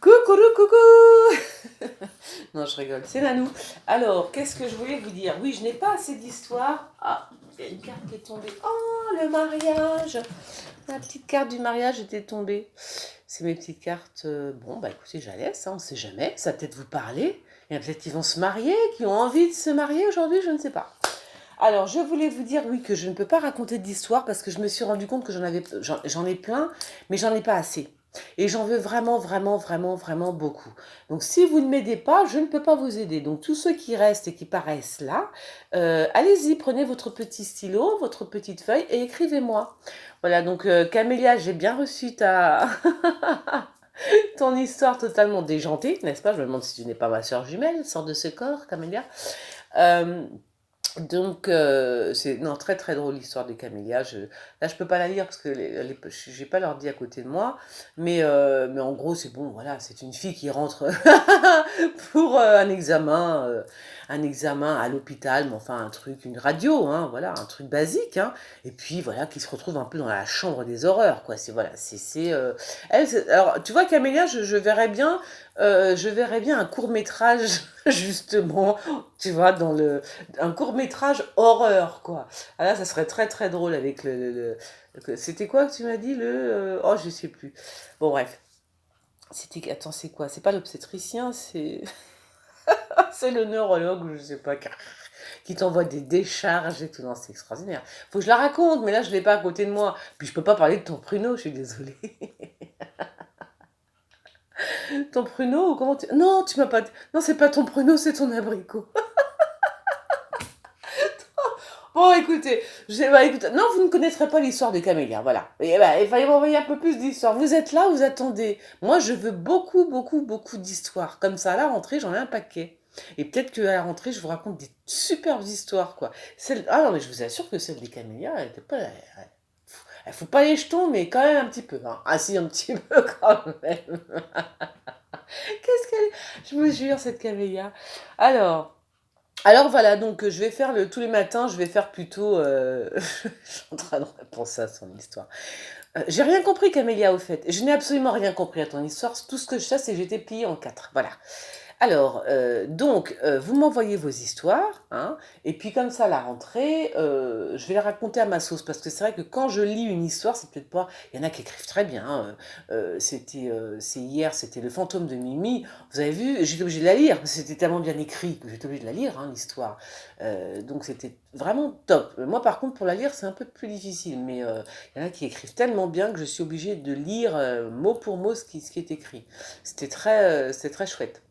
Coucou, coucou. Non, je rigole, c'est Nanou. Alors, qu'est-ce que je voulais vous dire? Oui, je n'ai pas assez d'histoire. Ah, il y a une carte qui est tombée. Oh, le mariage. La petite carte du mariage était tombée. C'est mes petites cartes. Bon, bah écoutez, je la laisse, hein, on ne sait jamais. Ça va peut-être vous parler. Il y en a peut-être qui vont se marier, qui ont envie de se marier aujourd'hui, je ne sais pas. Alors, je voulais vous dire, oui, que je ne peux pas raconter d'histoire parce que je me suis rendu compte que j'en ai plein, mais j'en ai pas assez. Et j'en veux vraiment, vraiment, vraiment, vraiment beaucoup. Donc, si vous ne m'aidez pas, je ne peux pas vous aider. Donc, tous ceux qui restent et qui paraissent là, allez-y, prenez votre petit stylo, votre petite feuille et écrivez-moi. Voilà, donc, Camélia, j'ai bien reçu ton histoire totalement déjantée, n'est-ce pas? Je me demande si tu n'es pas ma soeur jumelle, sort de ce corps, Camélia. Euh, donc, c'est non, très très drôle l'histoire de Camélia. Là, je peux pas la lire parce que j'ai pas l'ordi à côté de moi. Mais en gros, c'est bon, voilà, c'est une fille qui rentre pour un examen à l'hôpital, mais enfin un truc, une radio, hein, voilà, un truc basique. Hein, et puis voilà, qui se retrouve un peu dans la chambre des horreurs, quoi. C'est voilà, alors, tu vois, Camélia, je verrais bien un court métrage justement, tu vois, un court métrage horreur, quoi. Ah là, ça serait très très drôle avec c'était quoi que tu m'as dit oh, je sais plus. Bon, bref. Attends, c'est quoi? C'est pas l'obstétricien, c'est. C'est le neurologue, ou je sais pas, qui t'envoie des décharges et tout. Non, c'est extraordinaire. Faut que je la raconte, mais là, je l'ai pas à côté de moi. Puis je peux pas parler de ton pruneau, je suis désolée. Ton pruneau, comment tu. Non, tu m'as pas. Non, c'est pas ton pruneau, c'est ton abricot. Bon, écoutez, non, vous ne connaîtrez pas l'histoire de Camélia, voilà. Et ben, il fallait m'envoyer un peu plus d'histoires. Vous êtes là, vous attendez. Moi, je veux beaucoup, beaucoup, beaucoup d'histoires. Comme ça, à la rentrée, j'en ai un paquet. Et peut-être qu'à la rentrée, je vous raconte des superbes histoires, quoi. Ah non, mais je vous assure que celle des Camélia, elle était pas. Elle fout pas les jetons, mais quand même un petit peu. Hein. Ah si, un petit peu quand même. Qu'est-ce qu'elle. Je vous jure, cette Camélia. Alors. Alors voilà, donc je vais faire tous les matins, je vais faire plutôt. Je suis en train de repenser à son histoire. J'ai rien compris, Camélia, au fait. Je n'ai absolument rien compris à ton histoire. Tout ce que je sais, c'est que j'étais pliée en quatre. Voilà. Alors, vous m'envoyez vos histoires, hein, et puis comme ça, à la rentrée, je vais les raconter à ma sauce, parce que c'est vrai que quand je lis une histoire, c'est peut-être pas... Il y en a qui écrivent très bien, hein, c'est hier, c'était Le fantôme de Mimi, vous avez vu, j'étais obligée de la lire, parce que c'était tellement bien écrit que j'étais obligée de la lire, hein, l'histoire. Donc c'était vraiment top. Moi, par contre, pour la lire, c'est un peu plus difficile, mais il y en a qui écrivent tellement bien que je suis obligée de lire mot pour mot ce qui est écrit. C'était très chouette.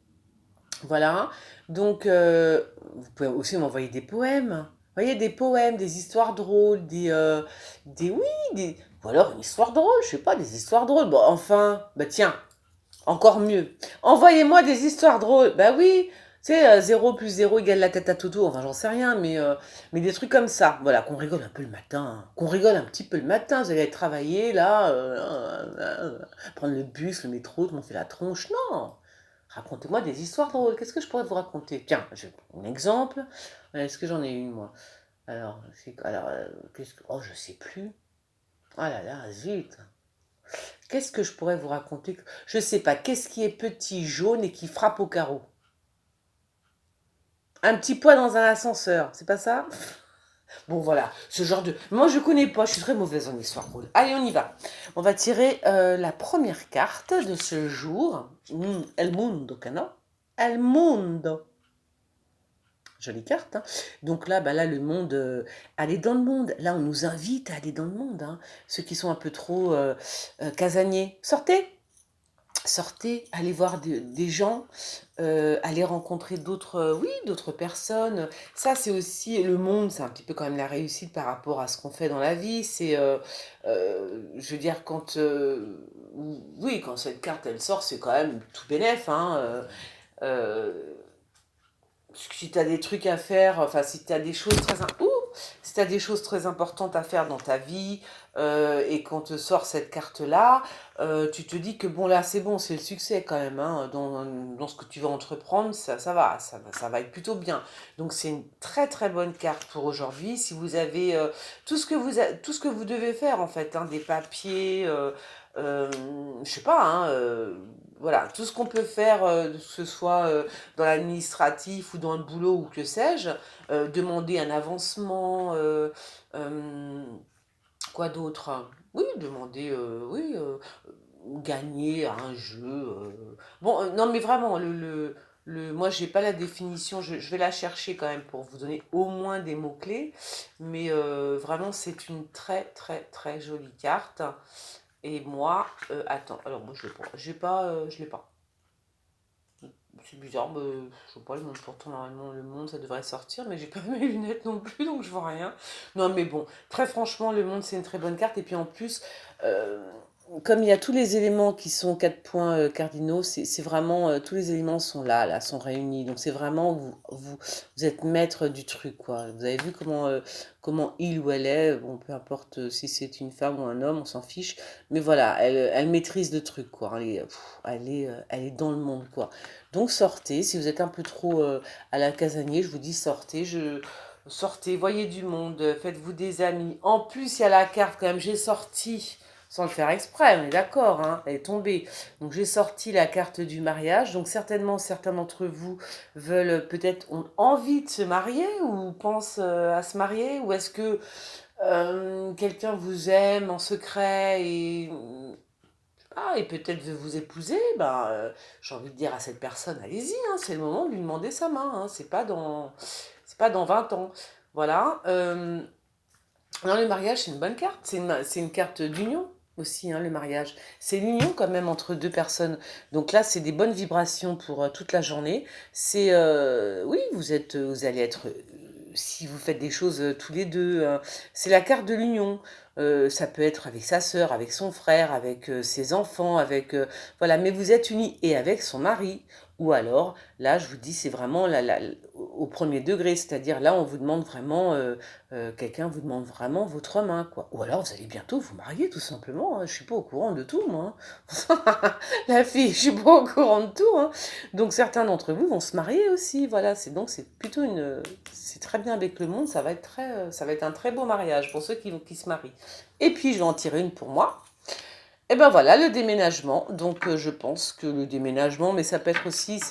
Voilà. Donc, vous pouvez aussi m'envoyer des poèmes. Vous voyez, des poèmes, des histoires drôles, oui, ou alors une histoire drôle, je sais pas, des histoires drôles. Bon, enfin, bah tiens, encore mieux. Envoyez-moi des histoires drôles. Bah oui, tu sais, 0 plus 0 égale la tête à Toto, enfin, j'en sais rien, mais des trucs comme ça. Voilà, qu'on rigole un peu le matin. Hein. Qu'on rigole un petit peu le matin. Vous allez aller travailler, là, prendre le bus, le métro, tout le monde fait la tronche. Non! Racontez-moi des histoires drôles. Qu'est-ce que je pourrais vous raconter? Tiens, j'ai un exemple. Est-ce que j'en ai une, moi? Oh, je sais plus. Oh là là, zut. Qu'est-ce que je pourrais vous raconter? Je sais pas. Qu'est-ce qui est petit, jaune et qui frappe au carreau? Un petit poids dans un ascenseur. C'est pas ça? Bon, voilà. Ce genre de. Moi, je connais pas. Je suis très mauvaise en histoire drôle. Allez, on y va. On va tirer la première carte de ce jour. El Mundo, cano? El Mundo. Jolie carte. Hein. Donc là, bah là, le monde, aller dans le monde. Là, on nous invite à aller dans le monde. Hein. Ceux qui sont un peu trop casaniers, sortez, sortez, allez voir des gens, allez rencontrer d'autres, oui, d'autres personnes. Ça, c'est aussi le monde. C'est un petit peu quand même la réussite par rapport à ce qu'on fait dans la vie. Je veux dire, oui, quand cette carte elle sort, c'est quand même tout bénef. Hein, euh, si tu as des trucs à faire, enfin si tu as des choses si tu des choses très importantes à faire dans ta vie et qu'on te sort cette carte-là, tu te dis que bon là c'est bon, c'est le succès quand même, hein, dans ce que tu vas entreprendre, ça va être plutôt bien. Donc c'est une très très bonne carte pour aujourd'hui. Si vous avez tout ce que vous devez faire en fait, hein, des papiers, je sais pas, hein, voilà, tout ce qu'on peut faire, que ce soit dans l'administratif ou dans le boulot ou que sais-je, demander un avancement, quoi d'autre? Oui, demander, oui, gagner à un jeu. Bon, non, mais vraiment, moi, j'ai pas la définition, je vais la chercher quand même pour vous donner au moins des mots-clés, mais vraiment, c'est une très, très, très jolie carte. Et moi, attends, alors moi, je l'ai pas. C'est bizarre, mais je sais pas, le monde, pourtant, normalement, le monde, ça devrait sortir, mais j'ai pas mes lunettes non plus, donc je vois rien. Non, mais bon, très franchement, le monde, c'est une très bonne carte. Et puis en plus, euh, comme il y a tous les éléments qui sont 4 points cardinaux, c'est vraiment, tous les éléments sont là, sont réunis. Donc c'est vraiment, vous êtes maître du truc, quoi. Vous avez vu comment il ou elle est, bon, peu importe si c'est une femme ou un homme, on s'en fiche. Mais voilà, elle maîtrise le truc, quoi. Elle est dans le monde, quoi. Donc sortez, si vous êtes un peu trop à la casanier, je vous dis sortez, sortez, voyez du monde, faites-vous des amis. En plus, il y a la carte quand même, j'ai sorti, sans le faire exprès, on est d'accord, hein, elle est tombée. Donc j'ai sorti la carte du mariage, donc certainement certains d'entre vous veulent peut-être ont envie de se marier ou pensent à se marier, ou est-ce que quelqu'un vous aime en secret et peut-être veut vous épouser, ben, j'ai envie de dire à cette personne, allez-y, hein, c'est le moment de lui demander sa main, hein, c'est pas dans 20 ans. Voilà. Non, le mariage, c'est une bonne carte, c'est une carte d'union aussi, hein, le mariage. C'est l'union quand même entre deux personnes. Donc là, c'est des bonnes vibrations pour toute la journée. Oui, vous allez être, si vous faites des choses tous les deux, c'est la carte de l'union. Ça peut être avec sa sœur, avec son frère, avec ses enfants, voilà. Mais vous êtes unis et avec son mari. Ou alors, là, je vous dis, c'est vraiment au premier degré, c'est-à-dire là, on vous demande vraiment, quelqu'un vous demande vraiment votre main, quoi. Ou alors, vous allez bientôt vous marier, tout simplement, hein. Je suis pas au courant de tout, moi, hein. La fille, je suis pas au courant de tout, hein. Donc, certains d'entre vous vont se marier aussi, voilà. C'est plutôt c'est très bien avec le monde, ça va être un très beau mariage pour ceux qui se marient. Et puis, je vais en tirer une pour moi. Et ben voilà, le déménagement. Donc, je pense que le déménagement, mais ça peut être aussi,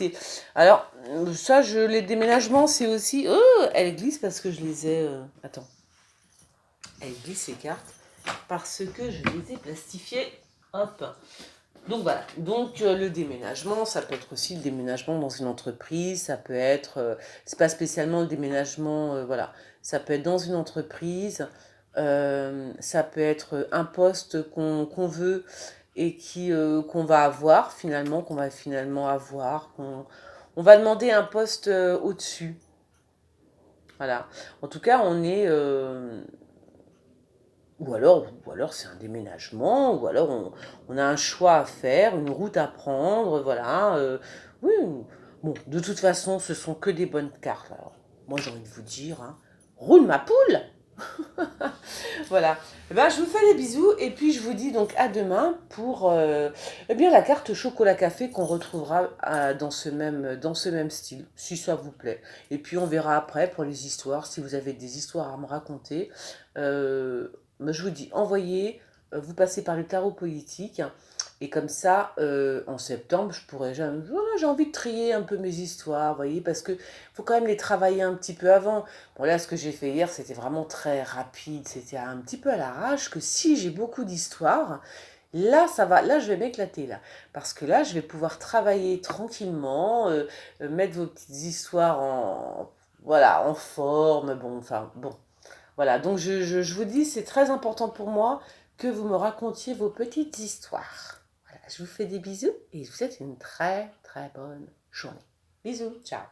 Alors, les déménagements, c'est aussi... Oh, elle glisse parce que je les ai... Attends. Elle glisse ces cartes parce que je les ai plastifiées. Hop. Donc voilà. Donc, le déménagement, ça peut être aussi le déménagement dans une entreprise. Ça peut être... c'est pas spécialement le déménagement... voilà. Ça peut être dans une entreprise. Ça peut être un poste qu'on veut et qu'on va avoir finalement, qu'on va finalement avoir, on va demander un poste au-dessus. Voilà. En tout cas, ou alors c'est un déménagement, ou alors on a un choix à faire, une route à prendre, voilà. Oui, bon, de toute façon, ce sont que des bonnes cartes. Alors, moi j'ai envie de vous dire, hein, roule ma poule! Voilà. Eh ben, je vous fais des bisous et puis je vous dis donc à demain pour eh bien, la carte chocolat café qu'on retrouvera dans ce même style, si ça vous plaît. Et puis on verra après pour les histoires, si vous avez des histoires à me raconter. Mais je vous dis, envoyez, vous passez par le tarot politique. Et comme ça, en septembre, voilà, j'ai envie de trier un peu mes histoires, vous voyez, parce que faut quand même les travailler un petit peu avant. Bon, là, ce que j'ai fait hier, c'était vraiment très rapide, c'était un petit peu à l'arrache, que si j'ai beaucoup d'histoires, là, ça va, là, je vais m'éclater, là. Parce que là, je vais pouvoir travailler tranquillement, mettre vos petites histoires voilà, en forme, bon, enfin, bon. Voilà, donc je vous dis, c'est très important pour moi que vous me racontiez vos petites histoires. Voilà, je vous fais des bisous et je vous souhaite une très, très bonne journée. Bisous, ciao.